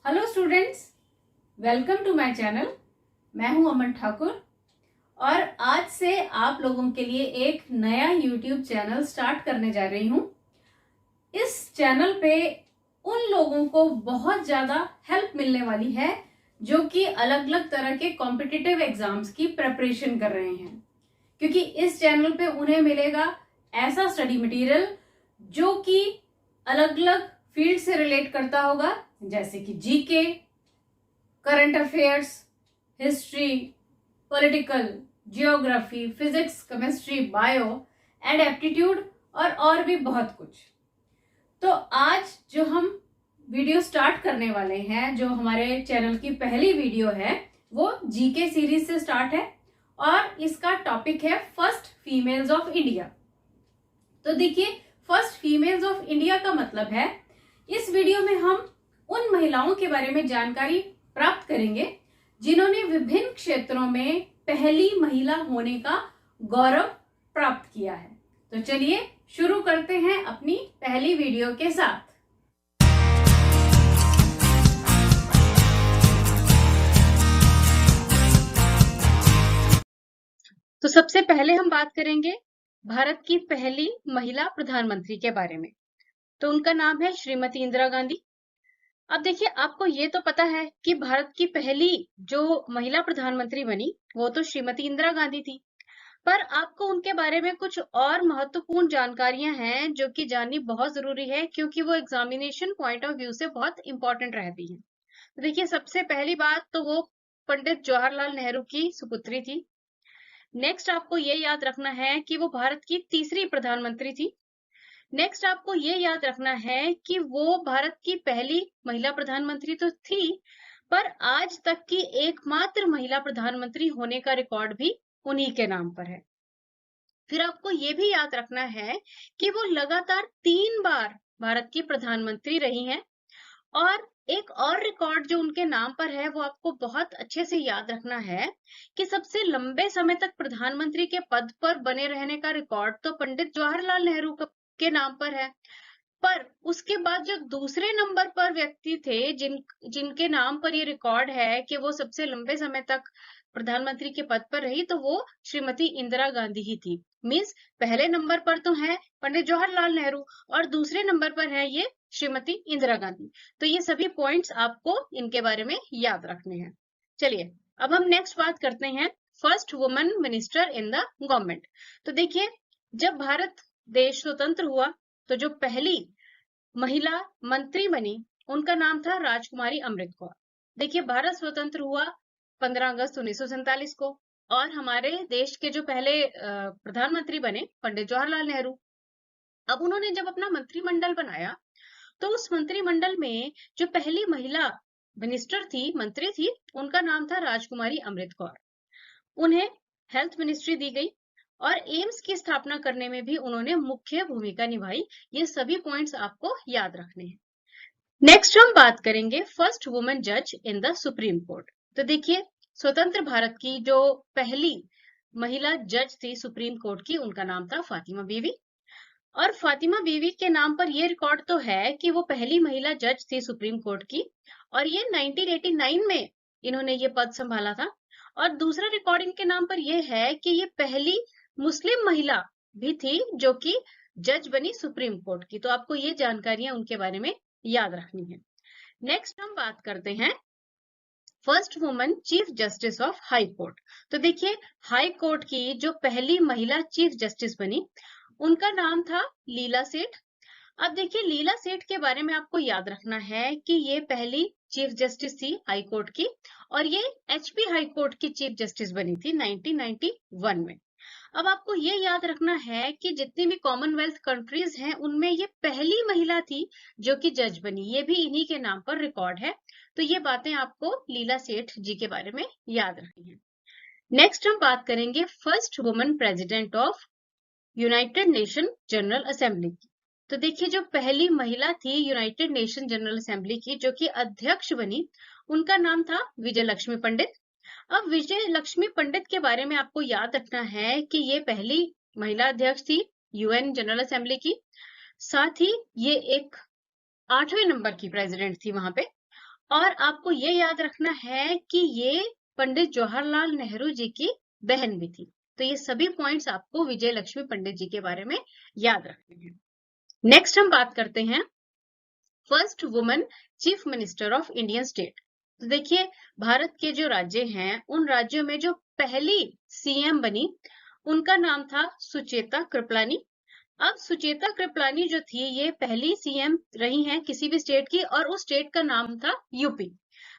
Hello students, welcome to my channel. मैं हूं अमन ठाकुर और आज से आप लोगों के लिए एक नया यूट्यूब चैनल स्टार्ट करने जा रही हूं। इस चैनल पे उन लोगों को बहुत ज्यादा हेल्प मिलने वाली है जो कि अलग अलग तरह के कॉम्पिटिटिव एग्जाम्स की प्रिपरेशन कर रहे हैं, क्योंकि इस चैनल पे उन्हें मिलेगा ऐसा स्टडी मटेरियल जो कि अलग अलग फील्ड से रिलेट करता होगा, जैसे कि GK, current affairs, history, political, geography, physics, chemistry, bio and aptitude और भी बहुत कुछ। तो आज जो हम वीडियो स्टार्ट करने वाले हैं, जो हमारे चैनल की पहली वीडियो है, वो जीके सीरीज से स्टार्ट है और इसका टॉपिक है फर्स्ट फीमेल्स ऑफ इंडिया। तो देखिए, फर्स्ट फीमेल्स ऑफ इंडिया का मतलब है इस वीडियो में हम उन महिलाओं के बारे में जानकारी प्राप्त करेंगे जिन्होंने विभिन्न क्षेत्रों में पहली महिला होने का गौरव प्राप्त किया है। तो चलिए शुरू करते हैं अपनी पहली वीडियो के साथ। तो सबसे पहले हम बात करेंगे भारत की पहली महिला प्रधानमंत्री के बारे में। तो उनका नाम है श्रीमती इंदिरा गांधी। अब देखिए, आपको ये तो पता है कि भारत की पहली जो महिला प्रधानमंत्री बनी वो तो श्रीमती इंदिरा गांधी थी, पर आपको उनके बारे में कुछ और महत्वपूर्ण जानकारियां हैं जो कि जाननी बहुत जरूरी है, क्योंकि वो एग्जामिनेशन पॉइंट ऑफ व्यू से बहुत इंपॉर्टेंट रहती है। तो देखिए, सबसे पहली बात तो वो पंडित जवाहरलाल नेहरू की सुपुत्री थी। नेक्स्ट आपको ये याद रखना है कि वो भारत की तीसरी प्रधानमंत्री थी। नेक्स्ट आपको ये याद रखना है कि वो भारत की पहली महिला प्रधानमंत्री तो थी, पर आज तक की एकमात्र महिला प्रधानमंत्री होने का रिकॉर्ड भी उन्हीं के नाम पर है। फिर आपको ये भी याद रखना है कि वो लगातार 3 बार भारत की प्रधानमंत्री रही हैं। और एक और रिकॉर्ड जो उनके नाम पर है वो आपको बहुत अच्छे से याद रखना है कि सबसे लंबे समय तक प्रधानमंत्री के पद पर बने रहने का रिकॉर्ड तो पंडित जवाहरलाल नेहरू के नाम पर है, पर उसके बाद जो दूसरे नंबर पर व्यक्ति थे जिनके नाम पर ये रिकॉर्ड है कि वो सबसे लंबे समय तक प्रधानमंत्री के पद पर रही, तो वो श्रीमती इंदिरा गांधी ही थी। मीन्स पहले नंबर पर तो है पंडित जवाहरलाल नेहरू और दूसरे नंबर पर है ये श्रीमती इंदिरा गांधी। तो ये सभी पॉइंट्स आपको इनके बारे में याद रखने हैं। चलिए अब हम नेक्स्ट बात करते हैं first woman minister in the government. तो देखिए, जब भारत देश स्वतंत्र हुआ तो जो पहली महिला मंत्री बनी उनका नाम था राजकुमारी अमृत कौर। देखिए, भारत स्वतंत्र हुआ 15 अगस्त 1947 को और हमारे देश के जो पहले प्रधानमंत्री बने पंडित जवाहरलाल नेहरू। अब उन्होंने जब अपना मंत्रिमंडल बनाया तो उस मंत्रिमंडल में जो पहली महिला मिनिस्टर थी, मंत्री थी, उनका नाम था राजकुमारी अमृत कौर। उन्हें हेल्थ मिनिस्ट्री दी गई और एम्स की स्थापना करने में भी उन्होंने मुख्य भूमिका निभाई। ये सभी पॉइंट्स आपको याद रखने हैं। नेक्स्ट हम बात करेंगे फर्स्ट वुमेन जज इन द सुप्रीम कोर्ट। तो देखिए, स्वतंत्र भारत की जो पहली महिला जज थी सुप्रीम कोर्ट की, उनका नाम था फातिमा बीवी। और फातिमा बीवी के नाम पर यह रिकॉर्ड तो है कि वो पहली महिला जज थी सुप्रीम कोर्ट की और ये 1989 में इन्होंने ये पद संभाला था। और दूसरा रिकॉर्ड इनके नाम पर यह है कि ये पहली मुस्लिम महिला भी थी जो कि जज बनी सुप्रीम कोर्ट की। तो आपको ये जानकारियां उनके बारे में याद रखनी है। नेक्स्ट हम बात करते हैं first woman chief justice of high court. तो देखिए, हाई कोर्ट की जो पहली महिला चीफ जस्टिस बनी उनका नाम था लीला सेठ। अब देखिए, लीला सेठ के बारे में आपको याद रखना है कि ये पहली चीफ जस्टिस थी हाई कोर्ट की और ये एचपी हाई कोर्ट की चीफ जस्टिस बनी थी 1991 में। अब आपको ये याद रखना है कि जितनी भी कॉमनवेल्थ कंट्रीज हैं उनमें ये पहली महिला थी जो कि जज बनी, ये भी इन्हीं के नाम पर रिकॉर्ड है। तो ये बातें आपको लीला सेठ जी के बारे में याद रखनी है। नेक्स्ट हम बात करेंगे first woman president of United nation general assembly की। तो देखिए, जो पहली महिला थी यूनाइटेड नेशन जनरल असेंबली की जो कि अध्यक्ष बनी, उनका नाम था विजय लक्ष्मी पंडित। अब विजय लक्ष्मी पंडित के बारे में आपको याद रखना है कि ये पहली महिला अध्यक्ष थी यूएन जनरल असेंबली की, साथ ही ये एक 8वें नंबर की प्रेसिडेंट थी वहां पे। और आपको ये याद रखना है कि ये पंडित जवाहरलाल नेहरू जी की बहन भी थी। तो ये सभी पॉइंट्स आपको विजय लक्ष्मी पंडित जी के बारे में याद रखने हैं। नेक्स्ट हम बात करते हैं first woman chief minister of Indian state. तो देखिए, भारत के जो राज्य हैं, उन राज्यों में जो पहली सीएम बनी, उनका नाम था सुचेता कृपलानी। अब सुचेता कृपलानी जो थी, ये पहली सीएम रही हैं किसी भी स्टेट की, और उस स्टेट का नाम था यूपी।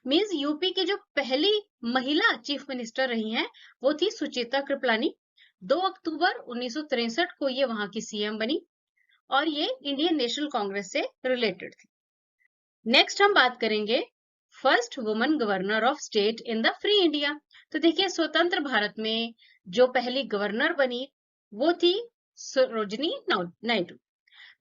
मींस यूपी की जो पहली महिला चीफ मिनिस्टर रही हैं, वो थी सुचेता कृपलानी। 2 अक्टूबर 1963 को ये वहां की सीएम बनी, और ये इंडियन नेशनल कांग्रेस से रिलेटेड थी। नेक्स्ट हम बात करेंगे first woman governor of state in the free India. तो देखिए, स्वतंत्र भारत में जो पहली गवर्नर बनी, वो थी सरोजनी नायडू।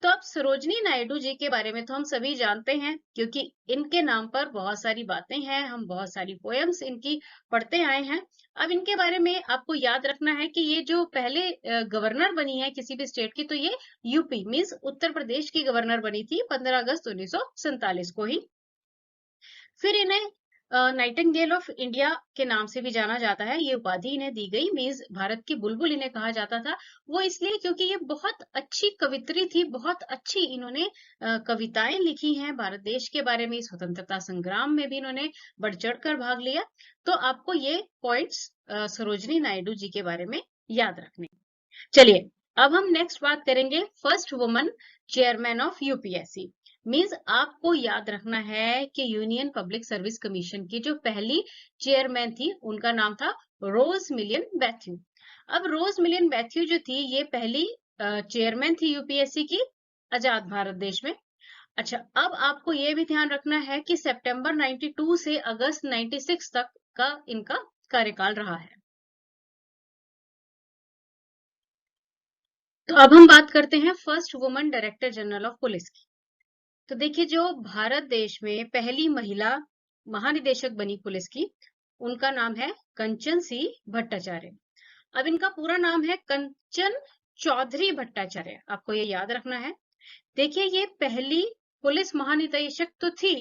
तो अब सरोजनी नायडू जी के बारे में तो हम सभी जानते हैं, क्योंकि इनके नाम पर बहुत सारी बातें हैं, हम बहुत सारी पोएम्स इनकी पढ़ते आए हैं। अब इनके बारे में आपको याद रखना है कि ये जो पहले गवर्नर बनी है किसी भी स्टेट की, तो ये यूपी मींस उत्तर प्रदेश की गवर्नर बनी थी 15 अगस्त 1947 को ही। फिर इन्हें नाइटिंगेल ऑफ इंडिया के नाम से भी जाना जाता है। ये उपाधि इन्हें दी गई, मींस भारत की बुलबुल इन्हें कहा जाता था। वो इसलिए क्योंकि ये बहुत अच्छी कवित्री थी, बहुत अच्छी इन्होंने कविताएं लिखी हैं भारत देश के बारे में। स्वतंत्रता संग्राम में भी इन्होंने बढ़ चढ़कर भाग लिया। तो आपको ये पॉइंट्स सरोजनी नायडू जी के बारे में याद रखने। चलिए, अब हम नेक्स्ट बात करेंगे first woman chairman of UPSC. Means आपको याद रखना है कि यूनियन पब्लिक सर्विस कमीशन की जो पहली चेयरमैन थी, उनका नाम था रोज मिलियन बैथ्यू। अब रोज मिलियन बैथ्यू जो थी, ये पहली चेयरमैन थी यूपीएससी की आजाद भारत देश में। अच्छा, अब आपको ये भी ध्यान रखना है कि सितंबर 92 से अगस्त 96 तक का इनका कार्यकाल रहा है। तो अब हम बात करते हैं first woman director general of police की। तो देखिए, जो भारत देश में पहली महिला महानिदेशक बनी पुलिस की, उनका नाम है कंचन सी भट्टाचार्य। अब इनका पूरा नाम है कंचन चौधरी भट्टाचार्य, आपको ये याद रखना है। देखिए, ये पहली पुलिस महानिदेशक तो थी,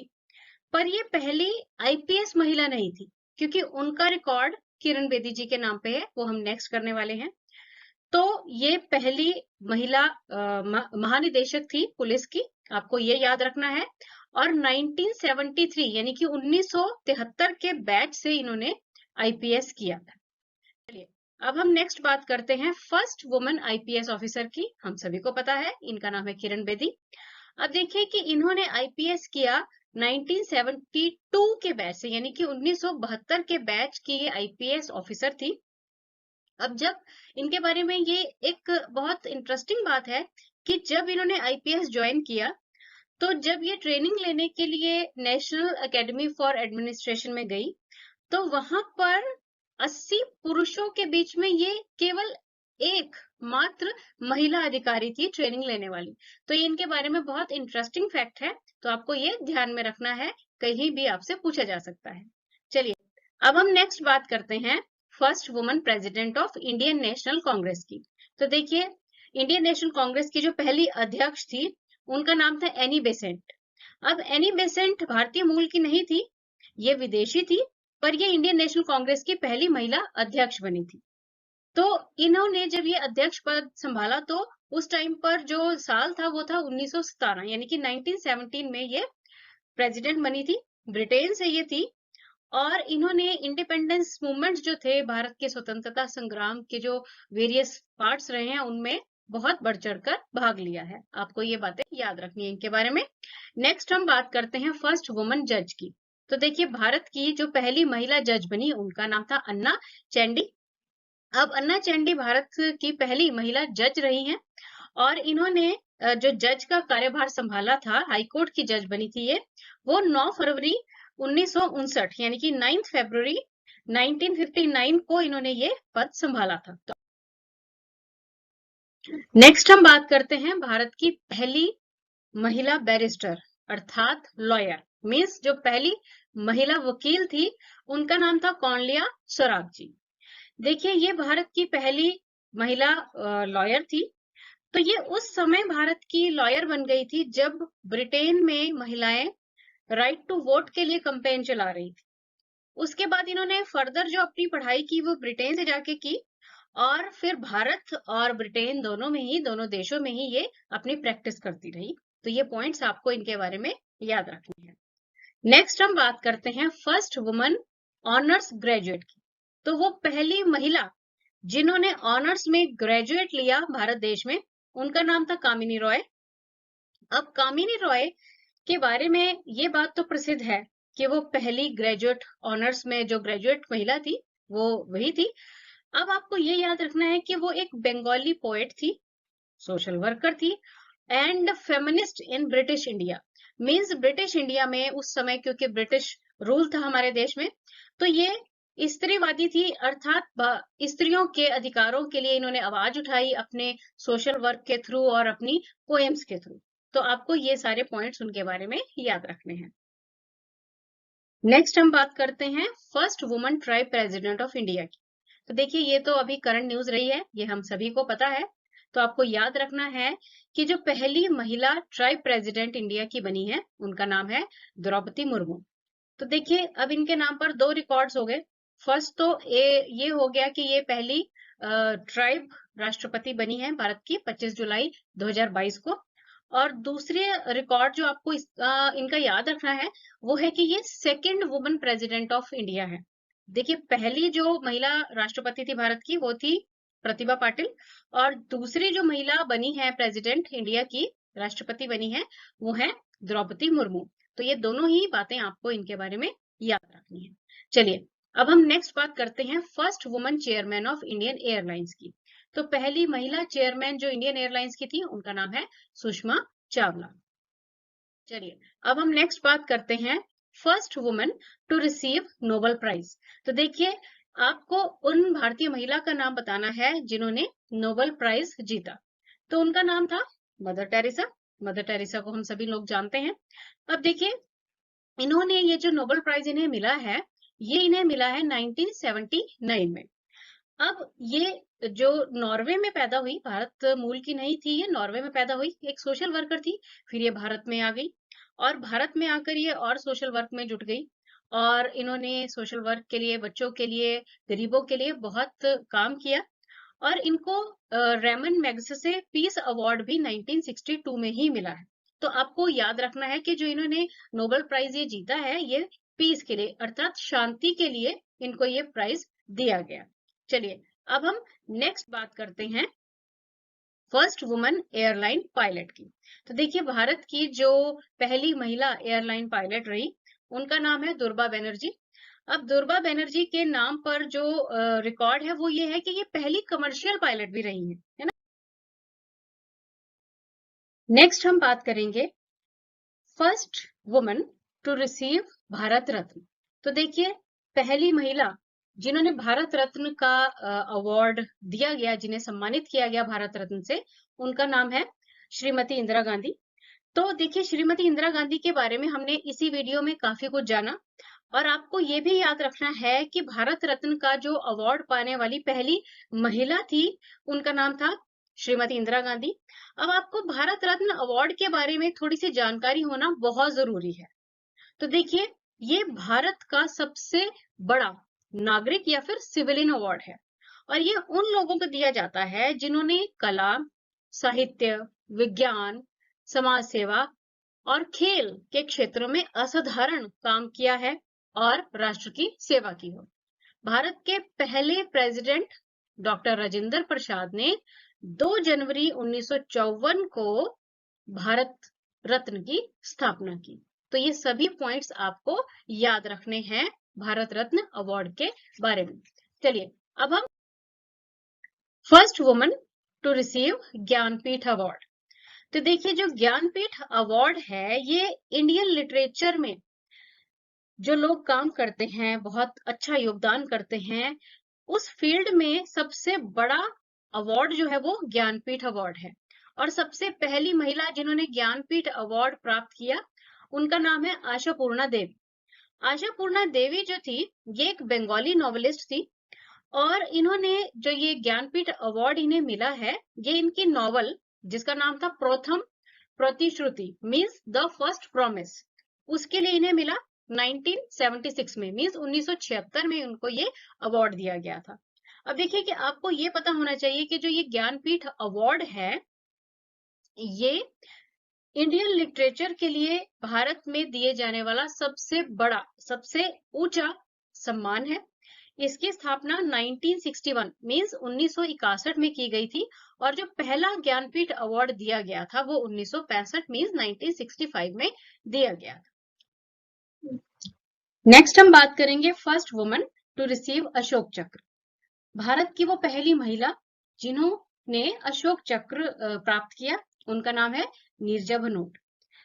पर ये पहली आईपीएस महिला नहीं थी, क्योंकि उनका रिकॉर्ड किरण बेदी जी के नाम पे है, वो हम नेक्स्ट करने वाले हैं। तो ये पहली महिला महानिदेशक थी पुलिस की, आपको ये याद रखना है। और 1973 यानी कि 1973 के बैच से इन्होंने आईपीएस किया था। चलिए, अब हम नेक्स्ट बात करते हैं फर्स्ट वुमन आईपीएस ऑफिसर की। हम सभी को पता है, इनका नाम है किरण बेदी। अब देखिए कि इन्होंने आईपीएस किया 1972 के बैच से, यानी कि 1972 के बैच की ये आईपीएस ऑफिसर थी। अब जब इनके बारे में ये एक बहुत इंटरेस्टिंग बात है कि जब इन्होंने आईपीएस ज्वाइन किया, तो जब ये ट्रेनिंग लेने के लिए नेशनल एकेडमी फॉर एडमिनिस्ट्रेशन में गई, तो वहां पर 80 पुरुषों के बीच में ये केवल एक मात्र महिला अधिकारी थी ट्रेनिंग लेने वाली। तो ये इनके बारे में बहुत इंटरेस्टिंग फैक्ट है, तो आपको ये ध्यान में रखना है, कहीं भी आपसे पूछा जा सकता है। चलिए, अब हम नेक्स्ट बात करते हैं first woman president of Indian national Congress की। तो देखिए, इंडियन नेशनल कांग्रेस की जो पहली अध्यक्ष थी, उनका नाम था एनी बेसेंट। अब एनी बेसेंट भारतीय मूल की नहीं थी, ये विदेशी थी, पर ये इंडियन नेशनल कांग्रेस की पहली महिला अध्यक्ष बनी थी। तो इन्होंने जब ये अध्यक्ष पद संभाला, तो उस टाइम पर जो साल था वो था 1917, यानी कि 1917 में ये प्रेसिडेंट बनी थी। ब्रिटेन से ये थी, और इन्होंने इंडिपेंडेंस मूवमेंट्स जो थे, भारत के स्वतंत्रता संग्राम के जो वेरियस पार्ट्स रहे हैं, उनमें बहुत बढ़ चढ़कर भाग लिया है। आपको ये बातें याद रखनी है इनके बारे में। नेक्स्ट हम बात करते हैं फर्स्ट वुमन जज की। तो देखिए, भारत की जो पहली महिला जज बनी, उनका नाम था अन्ना चैंडी। अब अन्ना चैंडी भारत की पहली महिला जज रही हैं, और इन्होंने जो जज का कार्यभार संभाला था, हाईकोर्ट की जज बनी थी ये, वो 9 फरवरी 1959 यानी कि 9 फरवरी 1959 को इन्होंने ये पद संभाला था। तो नेक्स्ट हम बात करते हैं भारत की पहली महिला बैरिस्टर अर्थात लॉयर, मीन्स जो पहली महिला वकील थी, उनका नाम था कौनलिया सराफ जी। देखिए, ये भारत की पहली महिला लॉयर थी। तो ये उस समय भारत की लॉयर बन गई थी जब ब्रिटेन में महिलाएं राइट टू वोट के लिए कैंपेन चला रही थी। उसके बाद इन्होंने फर्दर जो अपनी पढ़ाई की वो ब्रिटेन से जाके की, और फिर भारत और ब्रिटेन दोनों देशों में ही ये अपनी प्रैक्टिस करती रही। तो ये पॉइंट्स आपको इनके बारे में याद रखने हैं। नेक्स्ट हम बात करते हैं फर्स्ट वुमन ऑनर्स ग्रेजुएट की। तो वो पहली महिला जिन्होंने ऑनर्स में ग्रेजुएट लिया भारत देश में, उनका नाम था कामिनी रॉय। अब कामिनी रॉय के बारे में ये बात तो प्रसिद्ध है कि वो पहली ग्रेजुएट ऑनर्स में जो ग्रेजुएट महिला थी वो वही थी। अब आपको ये याद रखना है कि वो एक बंगाली पोएट थी, सोशल वर्कर थी, and feminist in British India. Means British India में उस समय, क्योंकि ब्रिटिश रूल था हमारे देश में, तो ये स्त्रीवादी थी, अर्थात स्त्रियों के अधिकारों के लिए इन्होंने आवाज उठाई अपने सोशल वर्क के थ्रू और अपनी पोएम्स के थ्रू। तो आपको ये सारे पॉइंट्स उनके बारे में याद रखने हैं। नेक्स्ट हम बात करते हैं first woman tribe president of India की। तो देखिए ये तो अभी करंट न्यूज रही है, ये हम सभी को पता है। तो आपको याद रखना है कि जो पहली महिला ट्राइब प्रेसिडेंट इंडिया की बनी है उनका नाम है द्रौपदी मुर्मू। तो देखिए अब इनके नाम पर दो रिकॉर्ड्स हो गए। फर्स्ट तो ये हो गया कि ये पहली ट्राइब राष्ट्रपति बनी है भारत की 25 जुलाई 2022 को। और दूसरे रिकॉर्ड जो आपको इनका याद रखना है वो है कि ये second woman president of India है। देखिए पहली जो महिला राष्ट्रपति थी भारत की वो थी प्रतिभा पाटिल, और दूसरी जो महिला बनी है प्रेसिडेंट इंडिया की, राष्ट्रपति बनी है, वो है द्रौपदी मुर्मू। तो ये दोनों ही बातें आपको इनके बारे में याद रखनी है। चलिए अब हम नेक्स्ट बात करते हैं first woman chairman of Indian airlines की। तो पहली महिला चेयरमैन जो इंडियन एयरलाइंस की थी उनका नाम है सुषमा चावला। चलिए अब हम नेक्स्ट बात करते हैं first woman to receive Nobel prize. तो देखिए आपको उन भारतीय महिला का नाम बताना है जिन्होंने नोबेल प्राइज जीता। तो उनका नाम था मदर टेरेसा। मदर टेरेसा को हम सभी लोग जानते हैं। अब देखिए इन्होंने ये जो नोबेल प्राइज इन्हें मिला है, ये इन्हें मिला है 1979 में। अब ये जो नॉर्वे में पैदा हुई, भारत मूल की नहीं थी, ये नॉर्वे में पैदा हुई, एक सोशल वर्कर थी, फिर ये भारत में आ गई और भारत में आकर ये और सोशल वर्क में जुट गई। और इन्होंने सोशल वर्क के लिए, बच्चों के लिए, गरीबों के लिए बहुत काम किया। और इनको रेमन मैग्सेसे पीस अवार्ड भी 1962 में ही मिला है। तो आपको याद रखना है कि जो इन्होंने नोबेल प्राइज ये जीता है, ये पीस के लिए अर्थात शांति के लिए इनको ये प्राइज दिया गया। चलिए अब हम नेक्स्ट बात करते हैं फर्स्ट वुमन एयरलाइन पायलट की। तो देखिए भारत की जो पहली महिला एयरलाइन पायलट रही उनका नाम है दुर्बा बनर्जी। अब दुर्बा बनर्जी के नाम पर जो रिकॉर्ड है वो ये है कि ये पहली कमर्शियल पायलट भी रही है ना। नेक्स्ट हम बात करेंगे first woman to receive Bharat Ratna. तो देखिए पहली महिला जिन्होंने भारत रत्न का अवार्ड दिया गया, जिन्हें सम्मानित किया गया भारत रत्न से, उनका नाम है श्रीमती इंदिरा गांधी। तो देखिए श्रीमती इंदिरा गांधी के बारे में हमने इसी वीडियो में काफी कुछ जाना, और आपको ये भी याद रखना है कि भारत रत्न का जो अवार्ड पाने वाली पहली महिला थी उनका नाम था श्रीमती इंदिरा गांधी। अब आपको भारत रत्न अवार्ड के बारे में थोड़ी सी जानकारी होना बहुत जरूरी है। तो देखिए ये भारत का सबसे बड़ा नागरिक या फिर सिविलियन अवार्ड है, और ये उन लोगों को दिया जाता है जिन्होंने कला, साहित्य, विज्ञान, समाज सेवा और खेल के क्षेत्रों में असाधारण काम किया है और राष्ट्र की सेवा की हो। भारत के पहले प्रेसिडेंट डॉक्टर राजेंद्र प्रसाद ने 2 जनवरी 1954 को भारत रत्न की स्थापना की। तो ये सभी पॉइंट्स आपको याद रखने हैं भारत रत्न अवार्ड के बारे में। चलिए अब हम first woman to receive Jnanpith award. तो देखिए जो ज्ञानपीठ अवार्ड है ये इंडियन लिटरेचर में जो लोग काम करते हैं, बहुत अच्छा योगदान करते हैं, उस फील्ड में सबसे बड़ा अवार्ड जो है वो ज्ञानपीठ अवार्ड है। और सबसे पहली महिला जिन्होंने ज्ञानपीठ अवार्ड प्राप्त किया उनका नाम है आशापूर्णा देवी। आशापूर्णा देवी जो थी ये एक बंगाली नॉवेलिस्ट थी, और इन्होंने जो ये ज्ञानपीठ अवार्ड इन्हें मिला है ये इनकी नॉवल जिसका नाम था प्रथम प्रतिश्रुति मीन्स द फर्स्ट प्रॉमिस, उसके लिए इन्हें मिला 1976 में, मीन्स 1976 में उनको ये अवार्ड दिया गया था। अब देखिए कि आपको ये पता होना चाहिए कि जो ये ज्ञानपीठ अवार्ड है, ये इंडियन लिटरेचर के लिए भारत में दिए जाने वाला सबसे बड़ा, सबसे ऊंचा सम्मान है। इसकी स्थापना 1961 मीन्स 1961 में की गई थी और जो पहला ज्ञानपीठ अवार्ड दिया गया था वो 1965 मीन्स 1965 में दिया गया था। नेक्स्ट हम बात करेंगे first woman to receive Ashok Chakra. Bharat की वो पहली महिला जिन्होंने अशोक चक्र प्राप्त किया, उनका नाम है नीरजा भनोट।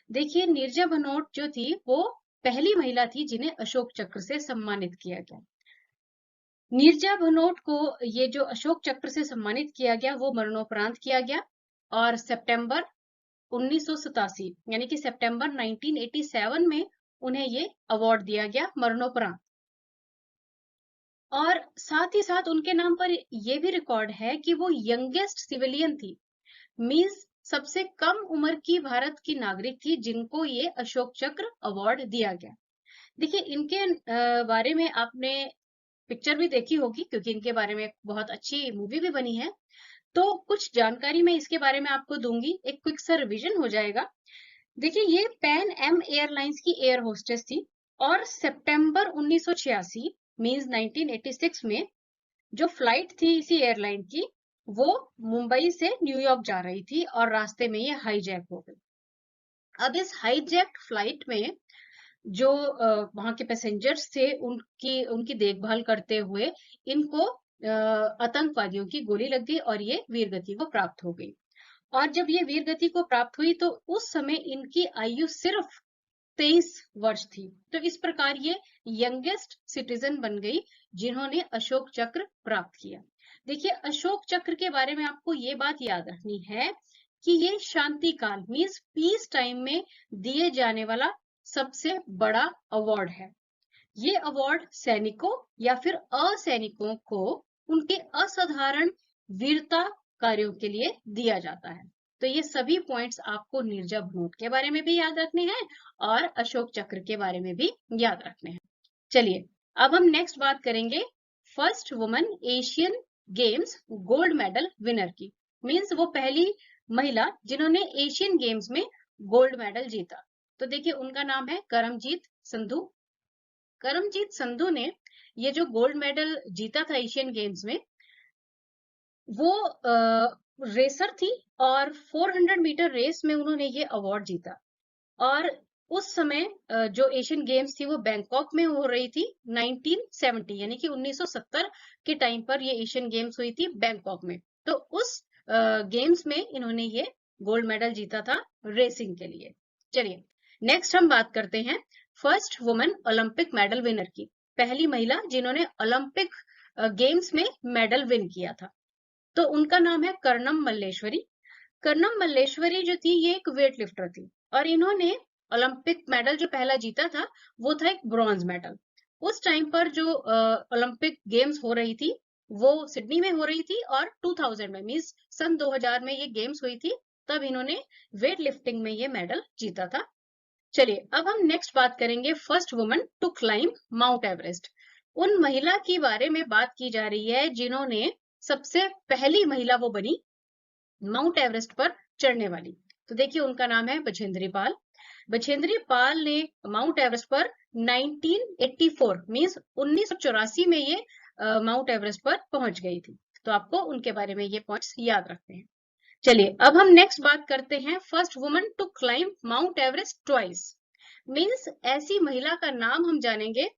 देखिए नीरजा भनोट जो थी वो पहली महिला थी जिन्हें अशोक चक्र से सम्मानित किया गया। नीरजा भनोट को ये जो अशोक चक्र से सम्मानित किया गया वो मरणोपरांत किया गया और सितंबर 1987 यानी कि सितंबर 1987 में उन्हें ये अवार्ड दिया गया मरणोपरांत। और साथ ही साथ उनके नाम पर ये भी रिकॉर्ड है कि वो यंगेस्ट सिविलियन थी, मींस सबसे कम उम्र की भारत की नागरिक थी जिनको ये अशोक चक्र अवार्ड दिया गया। देखिए इनके बारे में आपने पिक्चर भी देखी होगी क्योंकि इनके बारे में बहुत अच्छी मूवी भी बनी है, तो कुछ जानकारी मैं इसके बारे में आपको दूंगी, एक क्विक सा रिवीजन हो जाएगा। देखिए ये पैन एम एयरलाइंस की एयर होस्टेस थी और सितंबर 1986 मींस 1986 में जो फ्लाइट थी इसी एयरलाइन की वो मुंबई से न्यूयॉर्क जा रही थी और रास्ते में ये हाईजैक हो गई। अब इस हाईजैक फ्लाइट में जो वहां के पैसेंजर्स थे उनकी देखभाल करते हुए इनको आतंकवादियों की गोली लग गई और ये वीरगति को प्राप्त हो गई। और जब ये वीरगति को प्राप्त हुई तो उस समय इनकी आयु सिर्फ 23 वर्ष थी। तो इस प्रकार ये यंगेस्ट सिटीजन बन गई जिन्होंने अशोक चक्र प्राप्त किया। देखिए अशोक चक्र के बारे में आपको ये बात याद रखनी है कि ये शांति काल मीन्स पीस टाइम में दिए जाने वाला सबसे बड़ा अवार्ड है। ये अवार्ड सैनिकों या फिर असैनिकों को उनके असाधारण वीरता कार्यों के लिए दिया जाता है। तो ये सभी पॉइंट्स आपको नीरजा भनोट के बारे में भी याद रखने हैं और अशोक चक्र के बारे में भी याद रखने हैं। चलिए अब हम नेक्स्ट बात करेंगे first woman Asian games gold medal winner की, मीन्स वो पहली महिला जिन्होंने एशियन गेम्स में गोल्ड मेडल जीता। तो देखिए उनका नाम है करमजीत संधू। करमजीत संधू ने ये जो गोल्ड मेडल जीता था एशियन गेम्स में, वो रेसर थी और 400 मीटर रेस में उन्होंने ये अवार्ड जीता। और उस समय जो एशियन गेम्स थी वो बैंकॉक में हो रही थी 1970 यानी कि 1970 के टाइम पर ये एशियन गेम्स हुई थी बैंकॉक में। तो उस गेम्स में इन्होंने ये गोल्ड मेडल जीता था रेसिंग के लिए। चलिए नेक्स्ट हम बात करते हैं first woman Olympic medal winner की, पहली महिला जिन्होंने ओलंपिक गेम्स में मेडल विन किया था। तो उनका नाम है कर्णम मल्लेश्वरी। कर्णम मल्लेश्वरी जो थी ये एक वेट लिफ्टर थी और इन्होंने ओलंपिक मेडल जो पहला जीता था वो था एक ब्रॉन्ज मेडल। उस टाइम पर जो ओलंपिक गेम्स हो रही थी वो सिडनी में हो रही थी और 2000 में मींस सन 2000 में ये गेम्स हुई थी, तब इन्होंने वेट लिफ्टिंग में ये मेडल जीता था। चलिए अब हम नेक्स्ट बात करेंगे first woman to climb Mount Everest. उन महिला के बारे में बात की जा रही है जिन्होंने सबसे पहली महिला वो बनी माउंट एवरेस्ट पर चढ़ने वाली। तो देखिए उनका नाम है बछेंद्री पाल। बछेंद्री पाल ने माउंट एवरेस्ट पर 1984 मींस 1984 में ये माउंट एवरेस्ट पर पहुंच गई थी। तो आपको उनके बारे में ये पॉइंट्स याद रखने हैं। चलिए अब हम नेक्स्ट बात करते हैं first woman to climb Mount Everest twice, means ऐसी महिला का नाम हम जानेंगे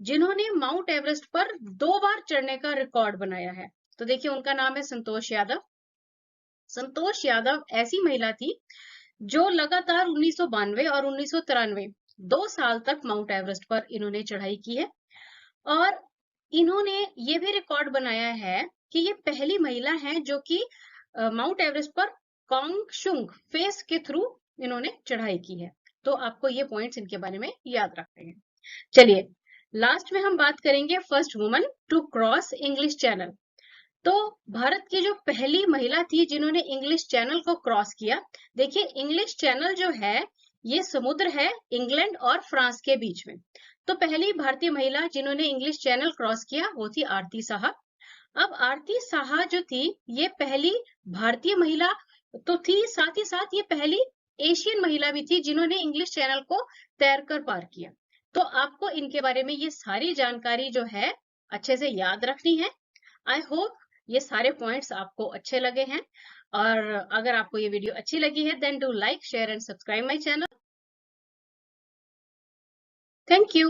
जिन्होंने माउंट एवरेस्ट पर 2 बार चढ़ने का रिकॉर्ड बनाया है। तो देखिए उनका नाम है संतोष यादव। संतोष यादव ऐसी महिला थी जो लगातार 1992 और 1993 2 साल तक माउंट एवरेस्ट पर इन्होंने चढ़ाई की है और इन्होंने ये भी रिकॉर्ड बनाया है कि ये पहली महिला है जो कि माउंट एवरेस्ट पर कांगशुंग फेस के थ्रू इन्होंने चढ़ाई की है। तो आपको ये पॉइंट्स इनके बारे में याद रखने हैं। चलिए लास्ट में हम बात करेंगे first woman to cross English Channel. तो भारत की जो पहली महिला थी जिन्होंने इंग्लिश चैनल को क्रॉस किया, देखिए इंग्लिश चैनल जो है ये समुद्र है इंग्लैंड और फ्रांस के बीच में। तो पहली भारतीय महिला जिन्होंने इंग्लिश चैनल क्रॉस किया वो थी आरती साहा। अब आरती साहा जो थी ये पहली भारतीय महिला तो थी, साथ ही साथ ये पहली एशियन महिला भी थी जिन्होंने इंग्लिश चैनल को तैरकर पार किया। तो आपको इनके बारे में ये सारी जानकारी जो है अच्छे से याद रखनी है। आई होप ये सारे पॉइंट्स आपको अच्छे लगे हैं, और अगर आपको ये वीडियो अच्छी लगी है then do like, share and subscribe my channel. Thank you.